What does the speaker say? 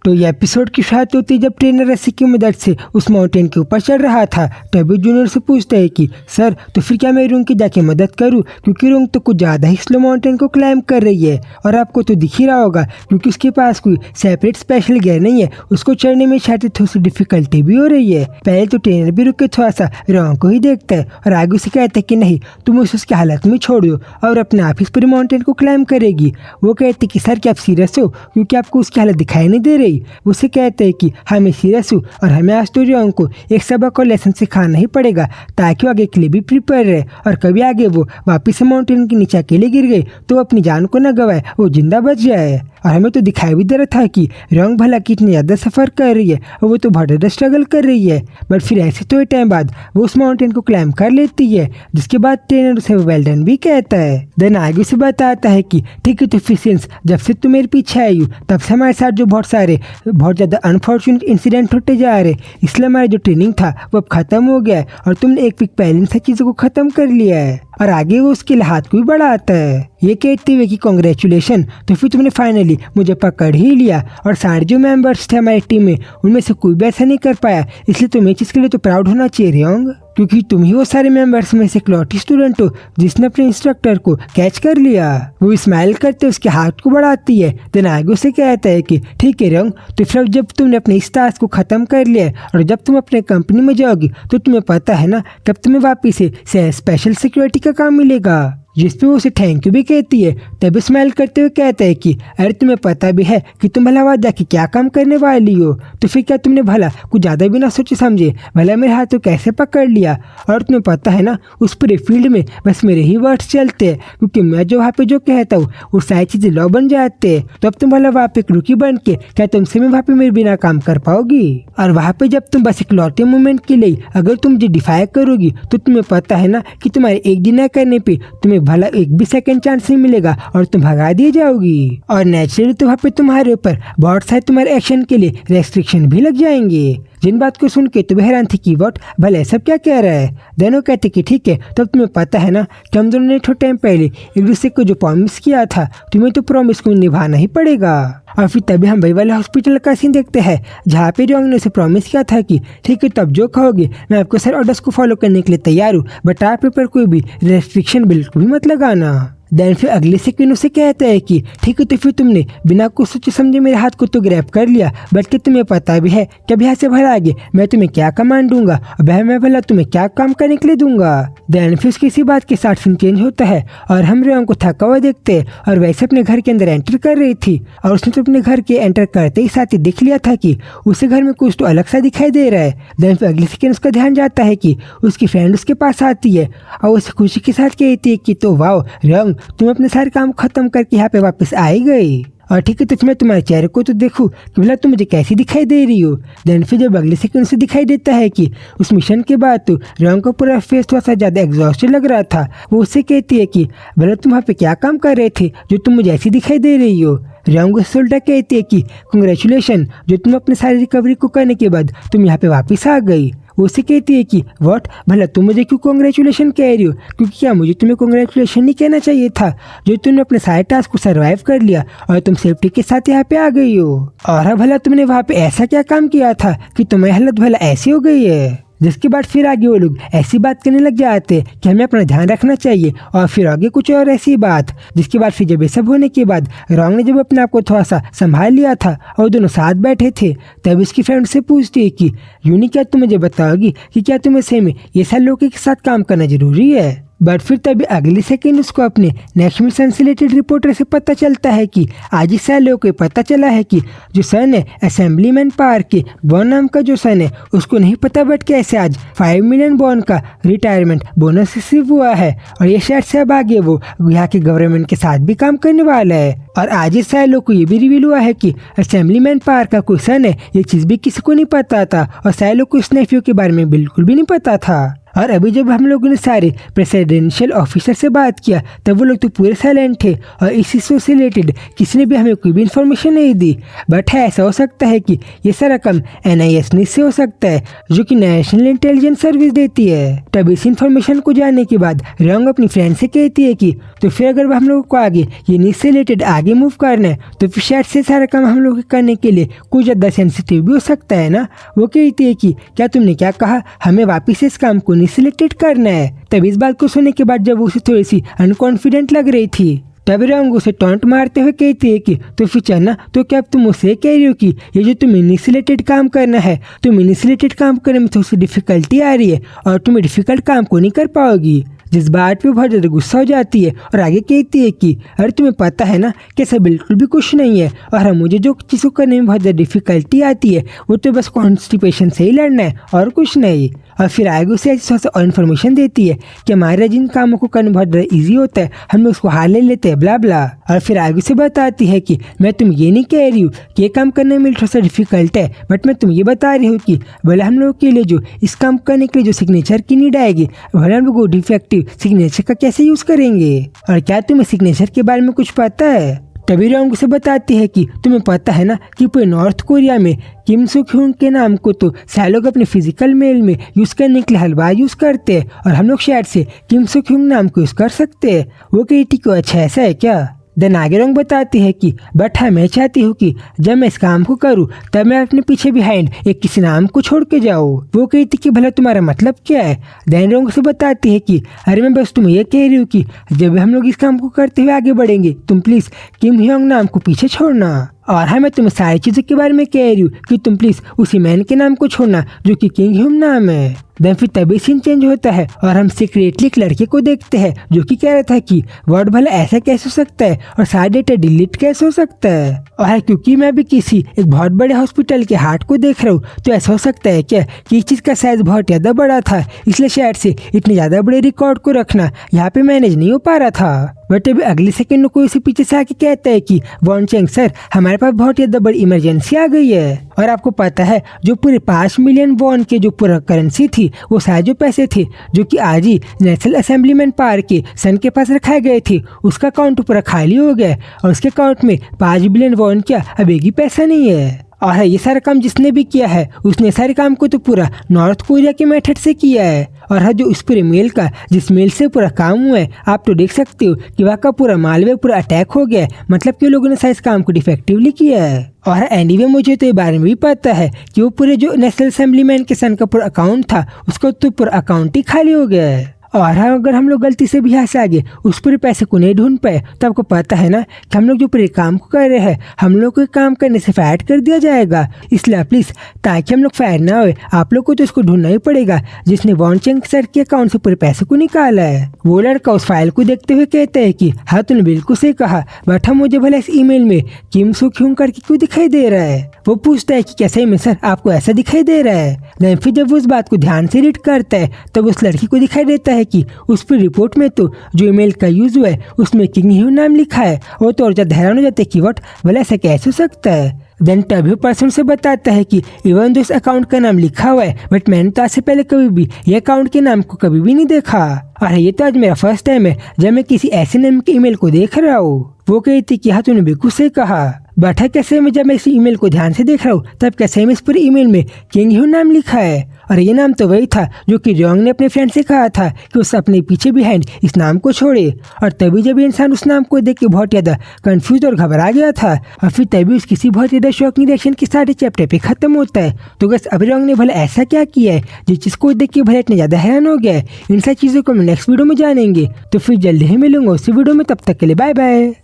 तो ये एपिसोड की शुरुआत होती है जब ट्रेनर रस्सी की मदद से उस माउंटेन के ऊपर चढ़ रहा था। तभी जूनियर से पूछता है कि सर तो फिर क्या मैं रुंग की जाके मदद करूं, क्योंकि रुंग तो कुछ ज़्यादा ही स्लो माउंटेन को क्लाइम कर रही है और आपको तो दिख ही रहा होगा क्योंकि उसके पास कोई सेपरेट स्पेशल गियर नहीं है। उसको चढ़ने में शायद थोड़ी सी डिफिकल्टी भी हो रही है। पहले तो ट्रेनर भी रुक के थोड़ा सा रुंग को ही देखता है और आगे उसे कहता है कि नहीं तुम उसे उसकी हालत में छोड़ो और अपने आप इस पूरी माउंटेन को क्लाइम करेगी। वो कहते कि सर क्या आप सीरियस हो, क्योंकि आपको उसकी हालत दिखाई नहीं दे रही। उसे कहते हैं कि हाँ मैं सीरियस हूँ और हमें आज तो रियोंग को एक सबक और लेसन सिखाना ही पड़ेगा ताकि वो आगे के लिए भी प्रिपेयर रहे और कभी आगे वो वापस से माउंटेन के नीचे अकेले गिर गए तो अपनी जान को न गवाए, वो जिंदा बच जाए। और हमें तो दिखाई भी दे रहा था कि रियोंग भला कितनी ज़्यादा सफ़र कर रही है और वो तो बहुत ज़्यादा स्ट्रगल कर रही है। बट फिर ऐसे थोड़े टाइम बाद वो उस माउंटेन को क्लाइम कर लेती है, जिसके बाद ट्रेनर उसे वेल डन भी कहता है। देन आगे उसे बताता है कि ठीक है तो फिशियंस जब से तुम मेरे पीछे आई हो तब से हमारे साथ जो बहुत ज़्यादा अनफॉर्चुनेट इंसिडेंट होते जा रहे, इसलिए हमारा जो ट्रेनिंग था वो अब ख़त्म हो गया है और तुमने एक वीक पहले इन सब चीज़ों को ख़त्म कर लिया है। और आगे वो उसके हाथ को भी बढ़ाता है ये कहते हुए कि कांग्रेचुलेशन, तो फिर तुमने फाइनली मुझे पकड़ ही लिया और सारे जो मेंबर्स थे हमारी टीम में उनमें से कोई भी ऐसा नहीं कर पाया, इसलिए तुम्हें चीज़ के लिए तो प्राउड होना चाहिए रियोंग, क्योंकि तुम ही वो सारे मेंबर्स में से इकलौती स्टूडेंट हो जिसने अपने इंस्ट्रक्टर को कैच कर लिया। वो स्माइल करते उसके हाथ को बढ़ाती है। देन आगे उसे कहता है कि ठीक है रियोंग, तो फिर जब तुमने अपने इस टास्क को ख़त्म कर लिया और जब तुम अपने कंपनी में जाओगी तो तुम्हें पता है ना तब तुम्हें वापिस से स्पेशल सिक्योरिटी का काम मिलेगा, जिसपे वो उसे थैंक यू भी कहती है। तभी स्माइल करते हुए कहता है कि अरे तुम्हें पता भी है कि तुम भला वहाँ जाके क्या काम करने वाली हो, तो फिर क्या तुमने भला कुछ ज़्यादा भी ना सोचे समझे भला मेरे हाथों कैसे पकड़ लिया। और तुम्हें पता है ना उस पूरे फील्ड में बस मेरे ही वर्ड्स चलते हैं, क्योंकि मैं जो वहाँ पे जो कहता हूँ वो सारी चीज़ें लॉ बन जाते हैं। तो अब तुम भला वहाँ पे एक रुकी बन के क्या तुमसे मैं वहाँ पे मेरे बिना काम कर पाओगी। और वहाँ पे जब तुम बस एक लौटे मोमेंट के लिए अगर तुम मुझे डिफाई करोगी तो तुम्हें पता है ना कि तुम्हारे एक दिन न करने पे तुम्हें भला एक भी सेकंड चांस नहीं मिलेगा और तुम भगा दी जाओगी। और नेचुरली तो वहाँ पे तुम्हारे ऊपर बहुत सारे तुम्हारे एक्शन के लिए रेस्ट्रिक्शन भी लग जाएंगे। जिन बात को सुन के तो हैरान थी कि वॉट भले सब क्या कह रहा है। दोनों कहते कि ठीक है तब तुम्हें पता है ना कि हम दोनों ने थोड़ा टाइम पहले एक दूसरे को जो प्रॉमिस किया था तुम्हें तो प्रॉमिस को निभाना ही पड़ेगा। और फिर तभी हम वही वाले हॉस्पिटल का सीन देखते हैं जहाँ पे रियोंग ने उसे प्रॉमिस किया था कि ठीक है तब जो कहोगे मैं आपको सर ऑर्डर्स को फॉलो करने के लिए तैयार हूँ, बट आप पर कोई भी रेस्ट्रिक्शन बिल्कुल भी मत लगाना। देन फिर अगले सेकंड उसे कहता है कि ठीक है तो फिर तुमने बिना कुछ सोचे समझे मेरे हाथ को तो ग्रैब कर लिया, बल्कि तुम्हें पता भी है कि अब यहाँ से भला आगे मैं तुम्हें क्या कमांड दूंगा और मैं भला तुम्हें क्या काम करने के लिए दूंगा। देन फिर उसकी इसी बात के साथ सीन चेंज होता है और हम रियोंग को थका हुआ देखते हैं और वैसे अपने घर के अंदर एंटर कर रही थी और उसने तो अपने घर के एंटर करते ही साथ ही देख लिया था कि उसे घर में कुछ तो अलग सा दिखाई दे रहा है। देन फिर अगले सेकंड उसका ध्यान जाता है कि उसकी फ्रेंड उसके पास आती है और उसे खुशी के साथ कहती है कि तो वाओ रियोंग तुम अपने सारे काम खत्म करके यहाँ पे वापस आई गई और ठीक है तो मैं तुम्हारे चेहरे को तो देखूं कि भला तुम मुझे कैसी दिखाई दे रही हो। देन फिर जब अगले सेकंड से दिखाई देता है कि उस मिशन के बाद तो रियोंग का पूरा फेस थोड़ा सा ज़्यादा एग्जॉस्टेड लग रहा था। वो उससे कहती है कि भला तुम वहाँ पे क्या काम कर रहे थे जो तुम मुझे ऐसी दिखाई दे रही हो। रियोंग उससे उल्टा कहती है कि कांग्रेचुलेशन जो तुम अपने सारी रिकवरी को करने के बाद तुम यहाँ पे वापस आ गई। उसे कहती है कि व्हाट भला तुम मुझे क्यों कांग्रेचुलेशन कह रही हो, क्योंकि क्या मुझे तुम्हें कांग्रेचुलेशन नहीं कहना चाहिए था जो तुमने अपने सारे टास्क को सरवाइव कर लिया और तुम सेफ्टी के साथ यहाँ पे आ गई हो। और भला तुमने वहाँ पे ऐसा क्या काम किया था कि तुम्हारी हालत भला ऐसी हो गई है। जिसके बाद फिर आगे वो लोग ऐसी बात करने लग जाते कि हमें अपना ध्यान रखना चाहिए और फिर आगे कुछ और ऐसी बात। जिसके बाद फिर जब ये सब होने के बाद रियोंग ने जब अपने आप को थोड़ा सा संभाल लिया था और दोनों साथ बैठे थे तब उसकी फ्रेंड से पूछती है कि यूनी क्या तुम मुझे बताओगी कि क्या तुम्हें सही में ये सारे लोगों के साथ काम करना जरूरी है। बट फिर तभी अगले सेकंड उसको अपने नेक्स्ट मिशन से रिलेटेड रिपोर्टर से पता चलता है कि आज इस साल लोगों को पता चला है कि जो सन है असेंबलीमैन पार्क के बॉन नाम का जो सन है उसको नहीं पता बट कैसे आज 5 मिलियन बॉन का रिटायरमेंट बोनस रिसीव हुआ है और ये शायद से अब आगे वो यहाँ के गवर्नमेंट के साथ भी काम करने वाला है। और आज इस साल लोग को ये भी रिवील हुआ है कि असेंबलीमैन पार्क का कोई सन है, ये चीज़ भी किसी को नहीं पता था और सारे लोग को इस नेफ्यू के बारे में बिल्कुल भी नहीं पता था। और अभी जब हम लोगों ने सारे प्रेसिडेंशियल ऑफिसर से बात किया तब वो लोग तो पूरे साइलेंट थे और इस इशू से रिलेटेड किसी ने भी हमें कोई भी इन्फॉर्मेशन नहीं दी। बट है ऐसा हो सकता है कि ये सारा काम NIS से हो सकता है जो कि नेशनल इंटेलिजेंस सर्विस देती है। तब इस इन्फॉर्मेशन को जानने के बाद रंग अपनी फ्रेंड से कहती है कि तो फिर अगर हम लोगों को आगे ये नीच से रिलेटेड आगे मूव करना है तो फिर शायद से सारा काम हम लोग करने के लिए कुछ ज़्यादा सेंसिटिव भी हो सकता है ना। वो कहती है कि क्या तुमने क्या कहा, हमें वापिस इस काम को सिलेक्टेड करना है। तब इस बात को सुनने के बाद जब उसे थोड़ी सी अनकॉन्फिडेंट लग रही थी तब रंग उसे टॉन्ट मारते हुए कहती है कि तो फिर चलना तो क्या अब तुम उसे कह रही हो कि ये जो तुम्हें सिलेक्टेड काम करना है तुम्हें सिलेक्टेड काम करने में थोड़ी सी डिफिकल्टी आ रही है और तुम्हें डिफिकल्ट काम को नहीं कर पाओगी। जिस बात पे बहुत ज़्यादा गुस्सा हो जाती है और आगे कहती है कि अरे तुम्हें पता है ना कि ऐसा बिल्कुल भी कुछ नहीं है और मुझे जो चीज़ों करने में बहुत ज़्यादा डिफिकल्टी आती है वो तो बस कॉन्स्टिपेशन से ही लड़ना है और कुछ नहीं। और फिर आगे उसे ऐसी और इन्फॉर्मेशन देती है कि हमारे जिन कामों को करना बहुत ज़्यादा ईजी होता है हम लोग उसको हार ले लेते हैं ब्ला ब्ला। और फिर आगे से बताती है कि मैं तुम ये नहीं कह रही हूँ कि ये काम करने में थोड़ा सा डिफिकल्ट है बट मैं तुम ये बता रही हूँ कि भले हम लोग के लिए जो इस काम करने के लिए जो सिग्नेचर की नीड आएगी भले हम लोग डिफेक्टिव सिग्नेचर का कैसे यूज़ करेंगे और क्या तुम्हें सिग्नेचर के बारे में कुछ पता है। तभी रंग उसे बताती है कि तुम्हें पता है ना कि पूरे नॉर्थ कोरिया में किम सो ह्यून के नाम को तो सारे लोग अपने फिजिकल मेल में यूज़ करने के लिए हलवा यूज़ करते हैं और हम लोग शायद से किम सो ह्यून नाम को यूज़ कर सकते हैं। वो कहती को अच्छा ऐसा है क्या। देन आगे रंग बताती है कि बट हाँ मैं चाहती हूँ कि जब मैं इस काम को करूँ तब मैं अपने पीछे बिहाइंड एक किसी नाम को छोड़ के जाऊँ। वो कहती कि भला तुम्हारा मतलब क्या है। देन रंग से बताती है कि अरे मैं बस तुम्हें ये कह रही हूँ कि जब हम लोग इस काम को करते हुए आगे बढ़ेंगे तुम प्लीज़ किम ह्योंग नाम को पीछे छोड़ना। और हाँ मैं तुम्हें सारी चीज़ों के बारे में कह रही हूँ कि तुम प्लीज़ उसी मैन के नाम को छोड़ना जो कि किंग ह्यूम नाम है। देन फिर तभी सीन चेंज होता है और हम सीक्रेटली एक लड़के को देखते हैं जो कि कह रहा था कि वर्ड भला ऐसा कैसे हो सकता है और सारा डेटा डिलीट कैसे हो सकता है। और है क्योंकि मैं भी किसी एक बहुत बड़े हॉस्पिटल के हार्ट को देख रहा हूँ तो ऐसा हो सकता है क्या कि इस चीज़ का साइज बहुत ज़्यादा बड़ा था इसलिए शायद से इतने ज़्यादा बड़े रिकॉर्ड को रखना यहाँ पे मैनेज नहीं हो पा रहा था। बट अभी अगले सेकंड में कोई इसे पीछे से आके कहता है कि वॉन चेंग सर हमारे पास बहुत ज़्यादा बड़ी इमरजेंसी आ गई है। और आपको पता है जो पूरे 5 मिलियन वॉन के जो पूरा करेंसी थी वो सारे जो पैसे थे जो कि आज ही नेशनल असेंबलीमैन पार्क के सन के पास रखाए गए थे उसका अकाउंट पूरा खाली हो गया और उसके अकाउंट में 5 बिलियन वॉन क्या अब एक ही पैसा नहीं है। और ये सारा काम जिसने भी किया है उसने सारे काम को तो पूरा नॉर्थ कोरिया के मेथड से किया है। और जो उस पूरे मेल का जिस मेल से पूरा काम हुआ है आप तो देख सकते हो कि वहाँ का पूरा मालवेयर पूरा अटैक हो गया है मतलब कि लोगों ने सारे काम को डिफेक्टिवली किया है। और एनीवे मुझे तो ये बारे में भी पता है कि वो पूरे जो नेशनल असेंबलीमैन के सन का पूरा अकाउंट था उसका तो पूरा अकाउंट ही खाली हो गया है। और अगर हम लोग गलती से भी यहाँ से आगे उस पूरे पैसे को नहीं ढूंढ पाए तो आपको पता है ना कि हम लोग जो पूरे काम को कर रहे हैं हम लोग को काम करने से फायर कर दिया जाएगा। इसलिए प्लीज़ ताकि हम लोग फायर ना हो आप लोग को तो उसको ढूंढना ही पड़ेगा जिसने वॉन चेंग सर के अकाउंट से पूरे पैसे को निकाला है। वो लड़का उस फाइल को देखते हुए कहता है कि हाँ तूने बिल्कुल सही कहा बट हम मुझे भला इस ईमेल में किम सो ह्यून करके क्यों दिखाई दे रहा है। वो पूछता है कि क्या सही में सर आपको ऐसा दिखाई दे रहा है। देन फिर जब वो उस बात को ध्यान से रीड करता है तब उस लड़की को दिखाई देता है कि उस पर रिपोर्ट में तो जो ईमेल का यूज हुआ है उसमें किंग ह्यून नाम लिखा है। वो तो और ज़्यादा हैरान हो जाते हैं कि व्हाट भला ऐसा कैसे हो सकता है। देन तभी पर्सन से बताता है कि इवन दो इस अकाउंट का नाम लिखा हुआ है बट मैंने तो आज से पहले कभी भी ये अकाउंट के नाम को कभी भी नहीं देखा और ये तो आज मेरा फर्स्ट टाइम है जब मैं किसी ऐसे नाम के ईमेल को देख रहा हूँ। वो कहती कि हाँ तूने बिल्कुल सही कहा बट कैसे में जब मैं इस ईमेल को ध्यान से देख रहा हूँ तब कैसे में इस पूरे ईमेल में किंग ह्यून नाम लिखा है और ये नाम तो वही था जो कि रॉन्ग ने अपने फ्रेंड से कहा था कि उस अपने पीछे बिहाइंड इस नाम को छोड़े। और तभी जब इंसान उस नाम को देख के बहुत ज़्यादा कंफ्यूज और घबरा गया था और फिर तभी उस किसी बहुत ज़्यादा शॉकिंग रिएक्शन के साथ चैप्टर पे खत्म होता है। तो बस अभी रॉन्ग ने भला ऐसा क्या किया है जिस चीज़ को देख के भला इतने ज़्यादा हैरान हो गया है। इन सारी चीज़ों को हम नेक्स्ट वीडियो में जानेंगे। तो फिर जल्दी ही मिलूंगा उसी वीडियो में, तब तक के लिए बाय बाय।